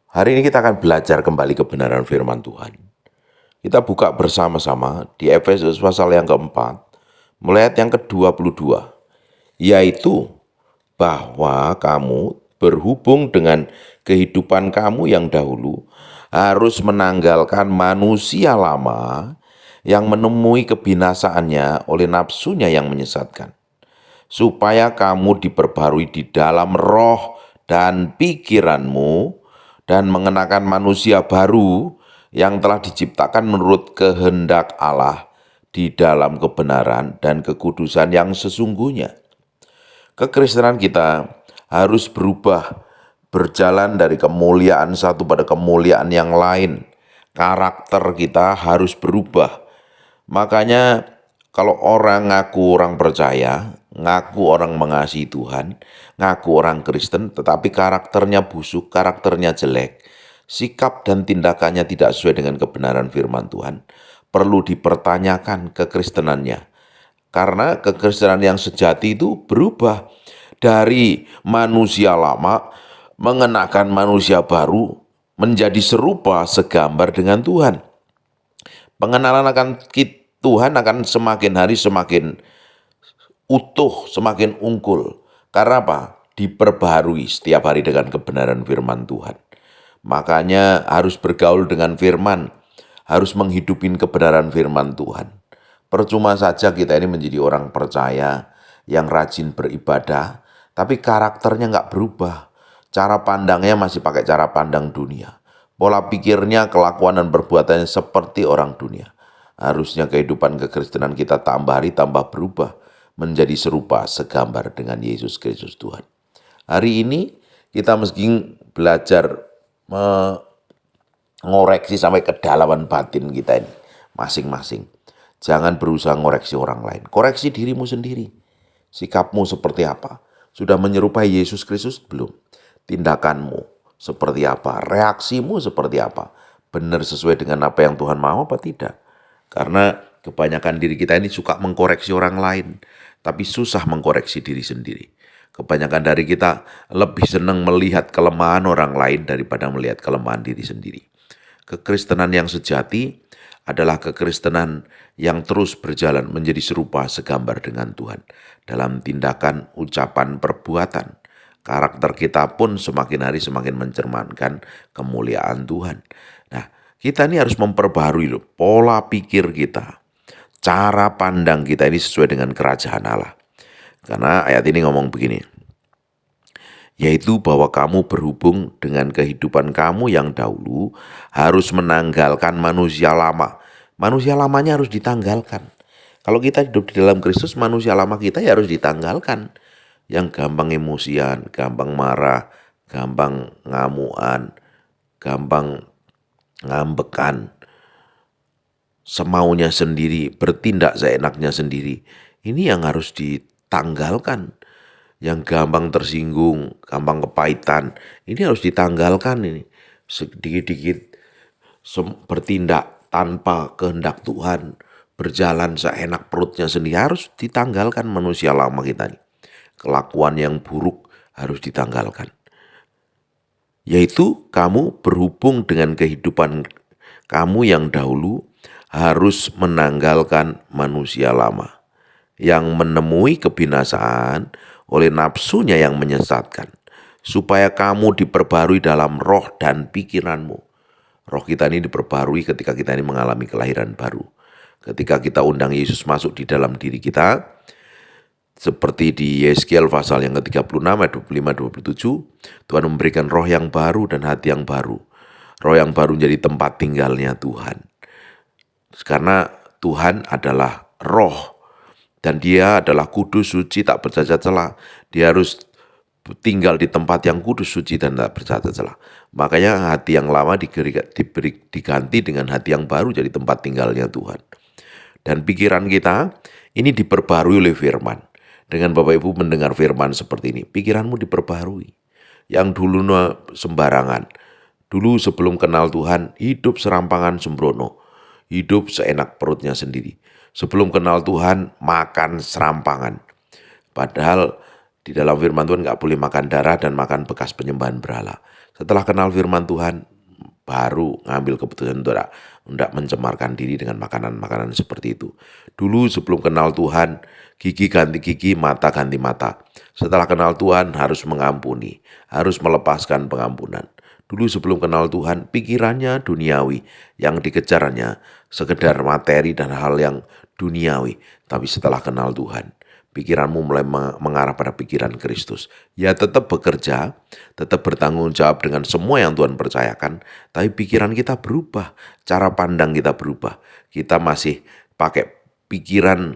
Hari ini kita akan belajar kembali kebenaran firman Tuhan. Kita buka bersama-sama di Efesus pasal yang keempat, mulai ayat yang ke-22, yaitu bahwa kamu berhubung dengan kehidupan kamu yang dahulu harus menanggalkan manusia lama yang menemui kebinasaannya oleh nafsunya yang menyesatkan, supaya kamu diperbarui di dalam roh dan pikiranmu dan mengenakan manusia baru yang telah diciptakan menurut kehendak Allah di dalam kebenaran dan kekudusan yang sesungguhnya. Kekristenan kita harus berubah, berjalan dari kemuliaan satu pada kemuliaan yang lain. Karakter kita harus berubah. Makanya kalau orang ngaku orang percaya, ngaku orang mengasihi Tuhan, ngaku orang Kristen, tetapi karakternya busuk, karakternya jelek, sikap dan tindakannya tidak sesuai dengan kebenaran firman Tuhan, perlu dipertanyakan kekristenannya. Karena kekristenan yang sejati itu berubah dari manusia lama mengenakan manusia baru menjadi serupa segambar dengan Tuhan. Pengenalan akan Tuhan akan semakin hari semakin utuh, semakin unggul. Karena apa? Diperbaharui setiap hari dengan kebenaran firman Tuhan. Makanya harus bergaul dengan firman, harus menghidupin kebenaran firman Tuhan. Percuma saja kita ini menjadi orang percaya yang rajin beribadah, tapi karakternya nggak berubah. Cara pandangnya masih pakai cara pandang dunia. Pola pikirnya, kelakuan dan perbuatannya seperti orang dunia. Harusnya kehidupan kekristenan kita tambah hari tambah berubah menjadi serupa segambar dengan Yesus Kristus Tuhan. Hari ini kita mesti belajar mengoreksi sampai kedalaman batin kita ini masing-masing. Jangan berusaha ngoreksi orang lain. Koreksi dirimu sendiri. Sikapmu seperti apa? Sudah menyerupai Yesus Kristus belum? Tindakanmu seperti apa? Reaksimu seperti apa? Benar sesuai dengan apa yang Tuhan mau apa tidak? Karena kebanyakan diri kita ini suka mengkoreksi orang lain, tapi susah mengkoreksi diri sendiri. Kebanyakan dari kita lebih senang melihat kelemahan orang lain daripada melihat kelemahan diri sendiri. Kekristenan yang sejati adalah kekristenan yang terus berjalan menjadi serupa segambar dengan Tuhan. Dalam tindakan, ucapan, perbuatan, karakter kita pun semakin hari semakin mencerminkan kemuliaan Tuhan. Nah, kita ini harus memperbaharui loh, pola pikir kita. Cara pandang kita ini sesuai dengan kerajaan Allah. Karena ayat ini ngomong begini, yaitu bahwa kamu berhubung dengan kehidupan kamu yang dahulu harus menanggalkan manusia lama. Manusia lamanya harus ditanggalkan. Kalau kita hidup di dalam Kristus, manusia lama kita ya harus ditanggalkan. Yang gampang emosian, gampang marah, gampang ngamuan, gampang ngambekan, semaunya sendiri, bertindak seenaknya sendiri. Ini yang harus ditanggalkan. Yang gampang tersinggung, gampang kepahitan, ini harus ditanggalkan ini. Sedikit-dikit bertindak tanpa kehendak Tuhan, berjalan seenak perutnya sendiri, harus ditanggalkan manusia lama kita ini. Kelakuan yang buruk harus ditanggalkan. Yaitu kamu berhubung dengan kehidupan kamu yang dahulu harus menanggalkan manusia lama yang menemui kebinasaan oleh nafsunya yang menyesatkan, supaya kamu diperbarui dalam roh dan pikiranmu. Roh kita ini diperbarui ketika kita ini mengalami kelahiran baru. Ketika kita undang Yesus masuk di dalam diri kita, seperti di Yeskiel pasal yang ke-36 ayat 25-27, Tuhan memberikan roh yang baru dan hati yang baru. Roh yang baru menjadi tempat tinggalnya Tuhan. Karena Tuhan adalah roh. Dan dia adalah kudus, suci, tak bercacat celah. Dia harus tinggal di tempat yang kudus, suci, dan tak bercacat celah. Makanya hati yang lama diganti dengan hati yang baru jadi tempat tinggalnya Tuhan. Dan pikiran kita ini diperbarui oleh firman. Dengan Bapak Ibu mendengar firman seperti ini, pikiranmu diperbarui. Yang dulu sembarangan, dulu sebelum kenal Tuhan, hidup serampangan sembrono, hidup seenak perutnya sendiri. Sebelum kenal Tuhan, makan serampangan. Padahal di dalam firman Tuhan gak boleh makan darah dan makan bekas penyembahan berhala. Setelah kenal firman Tuhan, baru ngambil keputusan untuk tidak mencemarkan diri dengan makanan-makanan seperti itu. Dulu sebelum kenal Tuhan, gigi ganti gigi, mata ganti mata. Setelah kenal Tuhan harus mengampuni, harus melepaskan pengampunan. Dulu sebelum kenal Tuhan, pikirannya duniawi, yang dikejarnya sekedar materi dan hal yang duniawi. Tapi setelah kenal Tuhan, pikiranmu mulai mengarah pada pikiran Kristus. Ya tetap bekerja, tetap bertanggung jawab dengan semua yang Tuhan percayakan, tapi pikiran kita berubah, cara pandang kita berubah. Kita masih pakai pikiran,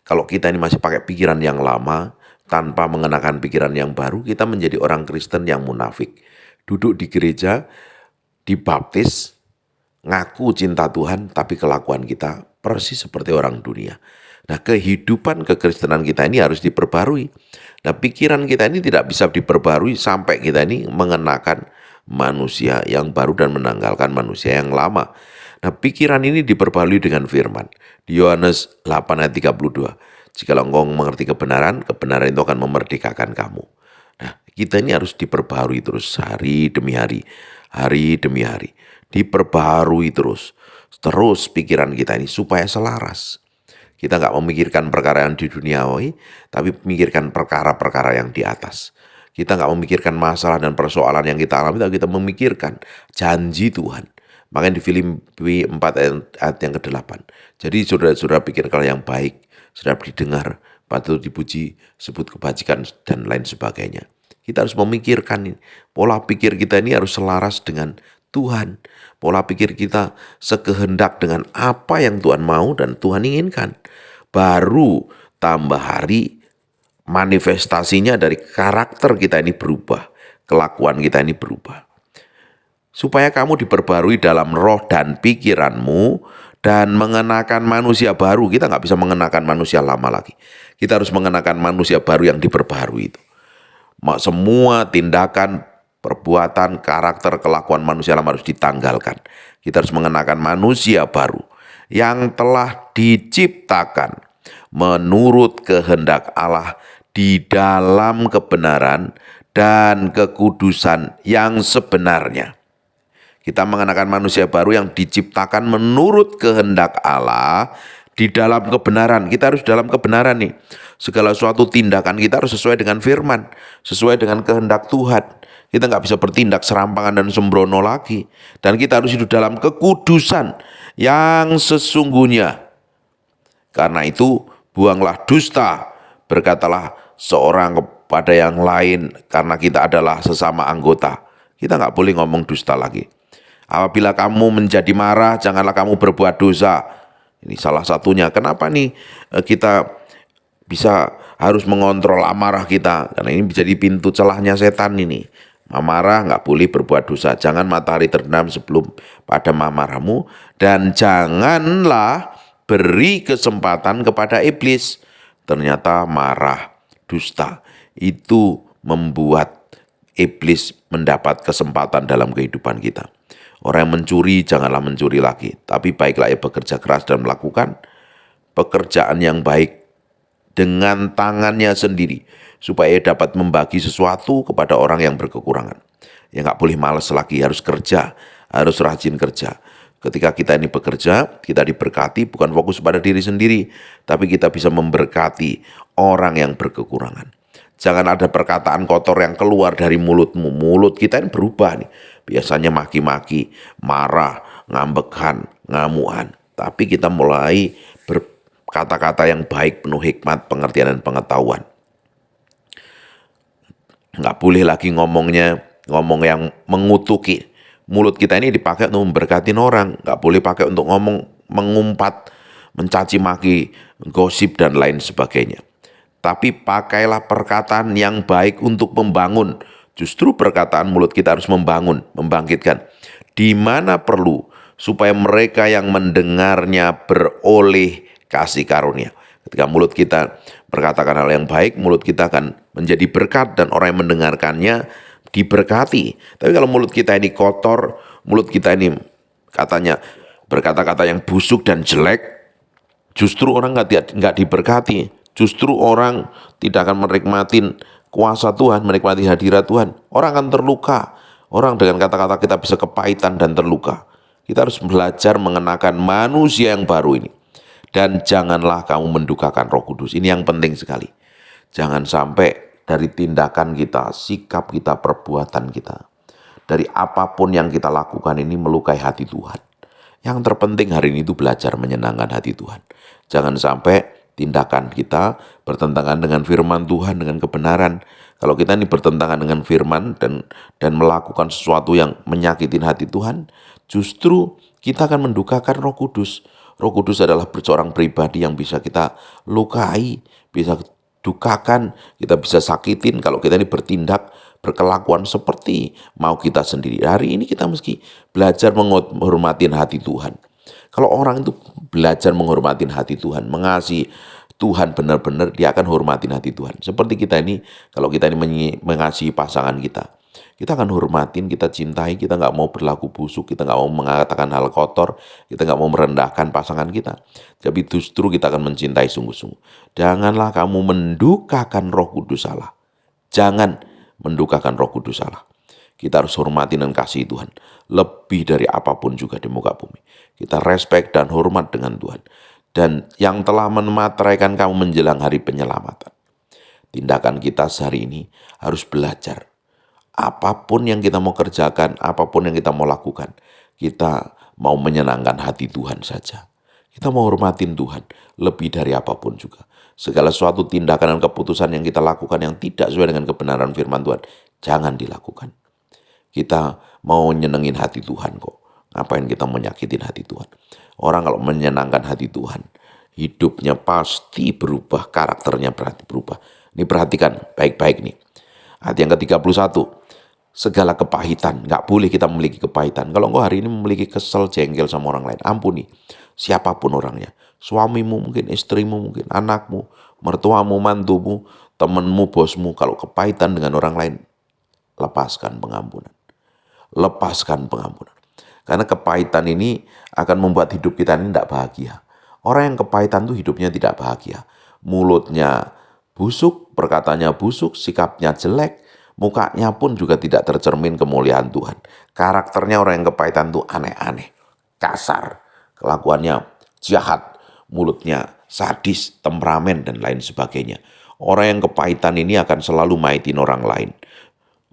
kalau kita ini masih pakai pikiran yang lama, tanpa mengenakan pikiran yang baru, kita menjadi orang Kristen yang munafik. Duduk di gereja, dibaptis, ngaku cinta Tuhan, tapi kelakuan kita persis seperti orang dunia. Nah, kehidupan kekristenan kita ini harus diperbarui. Nah, pikiran kita ini tidak bisa diperbarui sampai kita ini mengenakan manusia yang baru dan menanggalkan manusia yang lama. Nah, pikiran ini diperbarui dengan firman. Di Yohanes 8 ayat 32. Jikalau engkau mengerti kebenaran, kebenaran itu akan memerdekakan kamu. Nah, kita ini harus diperbarui terus hari demi hari demi hari. Diperbarui terus pikiran kita ini supaya selaras. Kita nggak memikirkan perkara yang di duniawi, tapi memikirkan perkara-perkara yang di atas. Kita nggak memikirkan masalah dan persoalan yang kita alami, tapi kita memikirkan janji Tuhan. Makanya di Filipi 4 ayat yang ke-8. Jadi saudara-saudara pikirkan yang baik, sedap didengar, patut dipuji, sebut kebajikan, dan lain sebagainya. Kita harus memikirkan ini. Pola pikir kita ini harus selaras dengan Tuhan. Pola pikir kita sekehendak dengan apa yang Tuhan mau dan Tuhan inginkan. Baru tambah hari manifestasinya dari karakter kita ini berubah. Kelakuan kita ini berubah. Supaya kamu diperbarui dalam roh dan pikiranmu dan mengenakan manusia baru. Kita nggak bisa mengenakan manusia lama lagi. Kita harus mengenakan manusia baru yang diperbarui itu. Semua tindakan, perbuatan, karakter, kelakuan manusia lama harus ditanggalkan. Kita harus mengenakan manusia baru yang telah diciptakan menurut kehendak Allah di dalam kebenaran dan kekudusan yang sebenarnya. Kita mengenakan manusia baru yang diciptakan menurut kehendak Allah di dalam kebenaran. Kita harus dalam kebenaran nih. Segala suatu tindakan kita harus sesuai dengan firman, sesuai dengan kehendak Tuhan. Kita nggak bisa bertindak serampangan dan sembrono lagi. Dan kita harus hidup dalam kekudusan yang sesungguhnya. Karena itu buanglah dusta, berkatalah seorang kepada yang lain, karena kita adalah sesama anggota. Kita nggak boleh ngomong dusta lagi. Apabila kamu menjadi marah, janganlah kamu berbuat dosa. Ini salah satunya. Kenapa nih kita bisa harus mengontrol amarah kita? Karena ini bisa di pintu celahnya setan ini. Amarah nggak boleh berbuat dosa. Jangan matahari terbenam sebelum pada amarahmu. Dan janganlah beri kesempatan kepada iblis. Ternyata marah, dusta itu membuat iblis mendapat kesempatan dalam kehidupan kita. Orang yang mencuri janganlah mencuri lagi, tapi baiklah ia bekerja keras dan melakukan pekerjaan yang baik dengan tangannya sendiri, supaya ia dapat membagi sesuatu kepada orang yang berkekurangan. Ya nggak boleh malas lagi, harus kerja, harus rajin kerja. Ketika kita ini bekerja, kita diberkati bukan fokus pada diri sendiri, tapi kita bisa memberkati orang yang berkekurangan. Jangan ada perkataan kotor yang keluar dari mulutmu. Mulut kita ini berubah nih. Biasanya maki-maki, marah, ngambekan, ngamuan. Tapi kita mulai berkata-kata yang baik, penuh hikmat, pengertian, dan pengetahuan. Nggak boleh lagi ngomong yang mengutuki. Mulut kita ini dipakai untuk memberkatin orang. Nggak boleh pakai untuk ngomong mengumpat, mencaci maki, gosip, dan lain sebagainya. Tapi pakailah perkataan yang baik untuk membangun. Justru perkataan mulut kita harus membangun, membangkitkan. Di mana perlu, supaya mereka yang mendengarnya beroleh kasih karunia. Ketika mulut kita berkatakan hal yang baik, mulut kita akan menjadi berkat dan orang yang mendengarkannya diberkati. Tapi kalau mulut kita ini kotor, mulut kita ini katanya berkata-kata yang busuk dan jelek, justru orang nggak diberkati. Justru orang tidak akan menikmati kuasa Tuhan, menikmati hadirat Tuhan, orang akan terluka. Orang dengan kata-kata kita bisa kepahitan dan terluka. Kita harus belajar mengenakan manusia yang baru ini. Dan janganlah kamu mendukakan Roh Kudus. Ini yang penting sekali. Jangan sampai dari tindakan kita, sikap kita, perbuatan kita, dari apapun yang kita lakukan ini melukai hati Tuhan. Yang terpenting hari ini itu belajar menyenangkan hati Tuhan. Jangan sampai tindakan kita bertentangan dengan firman Tuhan, dengan kebenaran. Kalau kita ini bertentangan dengan firman dan melakukan sesuatu yang menyakitin hati Tuhan, justru kita akan mendukakan Roh Kudus. Roh Kudus adalah seorang pribadi yang bisa kita lukai, bisa dukakan, kita bisa sakitin kalau kita ini bertindak, berkelakuan seperti mau kita sendiri. Hari ini kita mesti belajar menghormati hati Tuhan. Kalau orang itu belajar menghormati hati Tuhan, mengasihi Tuhan benar-benar, dia akan hormatin hati Tuhan. Seperti kita ini, kalau kita ini mengasihi pasangan kita akan hormatin, kita cintai, kita nggak mau berlaku busuk, kita nggak mau mengatakan hal kotor, kita nggak mau merendahkan pasangan kita. Tapi justru kita akan mencintai sungguh-sungguh. Janganlah kamu mendukakan Roh Kudus Allah. Jangan mendukakan Roh Kudus Allah. Kita harus hormati dan kasih Tuhan. Lebih dari apapun juga di muka bumi. Kita respect dan hormat dengan Tuhan. Dan yang telah menetraikan kamu menjelang hari penyelamatan. Tindakan kita sehari ini harus belajar. Apapun yang kita mau kerjakan, apapun yang kita mau lakukan, kita mau menyenangkan hati Tuhan saja. Kita mau hormatin Tuhan lebih dari apapun juga. Segala suatu tindakan dan keputusan yang kita lakukan yang tidak sesuai dengan kebenaran firman Tuhan, jangan dilakukan. Kita mau nyenengin hati Tuhan kok. Ngapain kita menyakitin hati Tuhan? Orang kalau menyenangkan hati Tuhan, hidupnya pasti berubah, karakternya berarti berubah. Ini perhatikan baik-baik nih. Ayat yang ke-31, segala kepahitan, nggak boleh kita memiliki kepahitan. Kalau engkau hari ini memiliki kesel, jengkel sama orang lain, ampuni. Siapapun orangnya, suamimu mungkin, istrimu mungkin, anakmu, mertuamu, mantumu, temanmu, bosmu. Kalau kepahitan dengan orang lain, lepaskan pengampunan. Lepaskan pengampunan. Karena kepahitan ini akan membuat hidup kita ini tidak bahagia. Orang yang kepahitan itu hidupnya tidak bahagia. Mulutnya busuk, perkataannya busuk, sikapnya jelek, mukanya pun juga tidak tercermin kemuliaan Tuhan. Karakternya orang yang kepahitan itu aneh-aneh, kasar, kelakuannya jahat, mulutnya sadis, temperamen, dan lain sebagainya. Orang yang kepahitan ini akan selalu maitin orang lain.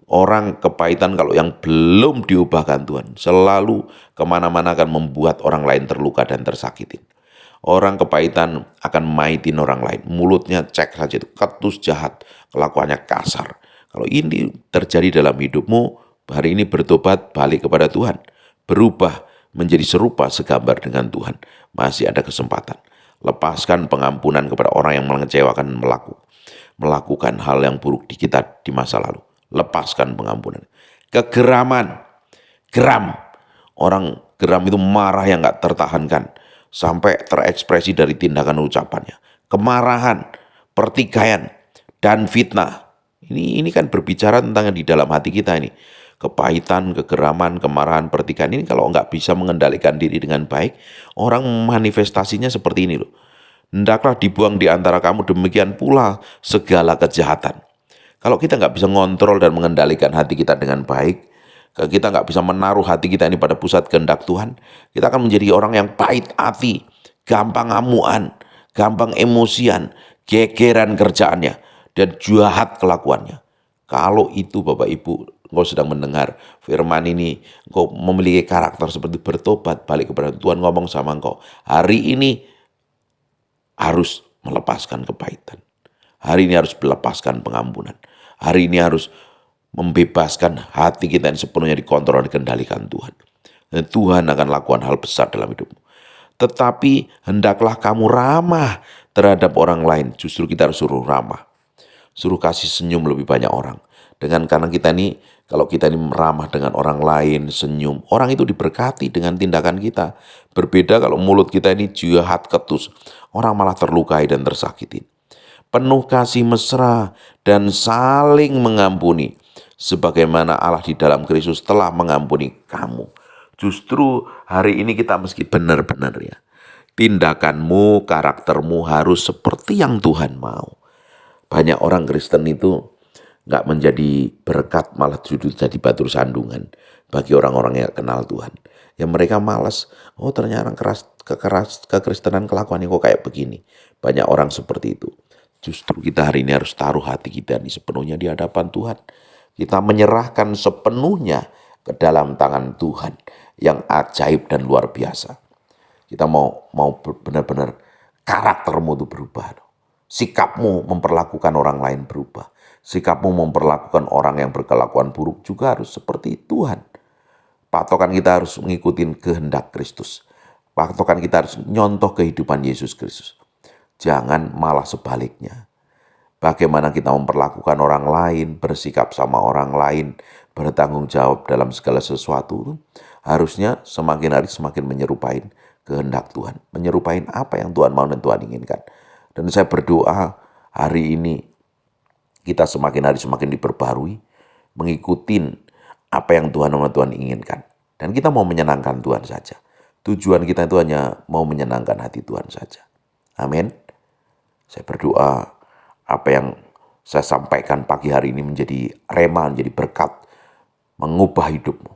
Orang kepahitan kalau yang belum diubahkan Tuhan, selalu kemana-mana akan membuat orang lain terluka dan tersakitin. Orang kepahitan akan maitin orang lain. Mulutnya cek saja itu, ketus, jahat, kelakuannya kasar. Kalau ini terjadi dalam hidupmu, hari ini bertobat, balik kepada Tuhan. Berubah menjadi serupa segambar dengan Tuhan. Masih ada kesempatan. Lepaskan pengampunan kepada orang yang mengecewakan dan melakukan hal yang buruk di kita di masa lalu. Lepaskan pengampunan. Kegeraman, geram. Orang geram itu marah yang gak tertahankan. Sampai terekspresi dari tindakan ucapannya. Kemarahan, pertikaian, dan fitnah. Ini kan berbicara tentang yang di dalam hati kita ini. Kepahitan, kegeraman, kemarahan, pertikaian ini kalau nggak bisa mengendalikan diri dengan baik, orang manifestasinya seperti ini loh. Hendaklah dibuang di antara kamu, demikian pula segala kejahatan. Kalau kita nggak bisa ngontrol dan mengendalikan hati kita dengan baik, kita nggak bisa menaruh hati kita ini pada pusat kehendak Tuhan, kita akan menjadi orang yang pahit hati, gampang amuan, gampang emosian, gegeran kerjaannya, dan jahat kelakuannya. Kalau itu Bapak Ibu, engkau sedang mendengar firman ini, engkau memiliki karakter seperti bertobat, balik kepada Tuhan, ngomong sama engkau, hari ini harus melepaskan kepahitan. Hari ini harus melepaskan pengampunan. Hari ini harus membebaskan hati kita yang sepenuhnya dikontrol dan dikendalikan Tuhan. Dan Tuhan akan lakukan hal besar dalam hidupmu. Tetapi hendaklah kamu ramah terhadap orang lain. Justru kita harus suruh ramah. Suruh kasih senyum lebih banyak orang. Karena kita ini, kalau kita ini ramah dengan orang lain, senyum, orang itu diberkati dengan tindakan kita. Berbeda kalau mulut kita ini jahat, ketus, orang malah terlukai dan tersakiti. Penuh kasih mesra dan saling mengampuni, sebagaimana Allah di dalam Kristus telah mengampuni kamu. Justru hari ini kita mesti benar-benar ya, tindakanmu, karaktermu harus seperti yang Tuhan mau. Banyak orang Kristen itu nggak menjadi berkat, malah justru jadi batu sandungan bagi orang-orang yang kenal Tuhan. Yang mereka malas, oh ternyata kekristenan kelakuannya kok kayak begini. Banyak orang seperti itu. Justru kita hari ini harus taruh hati kita ini sepenuhnya di hadapan Tuhan. Kita menyerahkan sepenuhnya ke dalam tangan Tuhan yang ajaib dan luar biasa. Kita mau benar-benar karaktermu itu berubah. Sikapmu memperlakukan orang lain berubah. Sikapmu memperlakukan orang yang berkelakuan buruk juga harus seperti Tuhan. Patokan kita harus mengikuti kehendak Kristus. Patokan kita harus nyontoh kehidupan Yesus Kristus. Jangan malah sebaliknya. Bagaimana kita memperlakukan orang lain, bersikap sama orang lain, bertanggung jawab dalam segala sesuatu, harusnya semakin hari semakin menyerupai kehendak Tuhan. Menyerupai apa yang Tuhan mau dan Tuhan inginkan. Dan saya berdoa hari ini kita semakin hari semakin diperbarui, mengikuti apa yang Tuhan dan Tuhan inginkan. Dan kita mau menyenangkan Tuhan saja. Tujuan kita itu hanya mau menyenangkan hati Tuhan saja. Amin. Saya berdoa apa yang saya sampaikan pagi hari ini menjadi rema, menjadi berkat, mengubah hidupmu.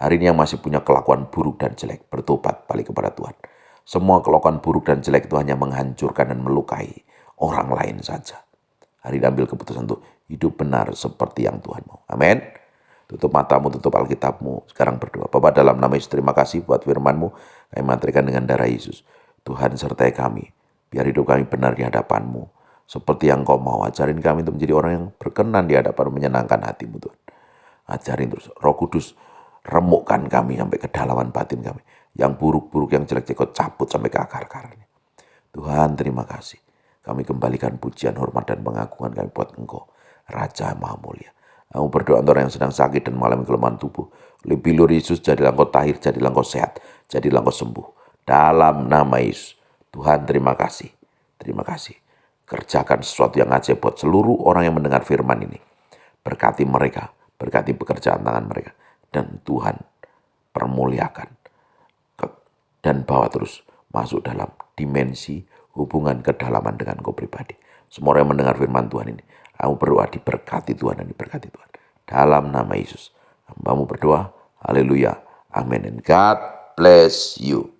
Hari ini yang masih punya kelakuan buruk dan jelek, bertobat balik kepada Tuhan. Semua kelakuan buruk dan jelek itu hanya menghancurkan dan melukai orang lain saja. Hari ini ambil keputusan untuk hidup benar seperti yang Tuhan mau. Amin. Tutup matamu, tutup Alkitabmu. Sekarang berdoa. Bapa, dalam nama Yesus, terima kasih buat firman-Mu. Kami materikan dengan darah Yesus. Tuhan sertai kami. Biar hidup kami benar di hadapan-Mu. Seperti yang Kau mau. Ajarin kami untuk menjadi orang yang berkenan di hadapan, menyenangkan hati-Mu, Tuhan. Ajarin terus. Roh Kudus, remukkan kami sampai ke kedalaman batin kami. Yang buruk-buruk, yang jelek-jelek Kau cabut sampai ke akar-akarnya. Tuhan, terima kasih. Kami kembalikan pujian, hormat, dan pengagungan kami buat Engkau, Raja Maha Mulia. Aku berdoa untuk orang yang sedang sakit dan mengalami kelemahan tubuh. Lebih luar Yesus, jadilah Engkau tahir, jadilah Engkau sehat, jadilah Engkau sembuh. Dalam nama Yesus. Tuhan, terima kasih. Terima kasih. Kerjakan sesuatu yang ajaib buat seluruh orang yang mendengar firman ini. Berkati mereka, berkati pekerjaan tangan mereka. Dan Tuhan permuliakan. Dan bawa terus masuk dalam dimensi hubungan kedalaman dengan Engkau pribadi. Semua orang yang mendengar firman Tuhan ini, aku berdoa diberkati Tuhan dan diberkati Tuhan. Dalam nama Yesus. Hamba-Mu berdoa, haleluya, amin. And God bless you.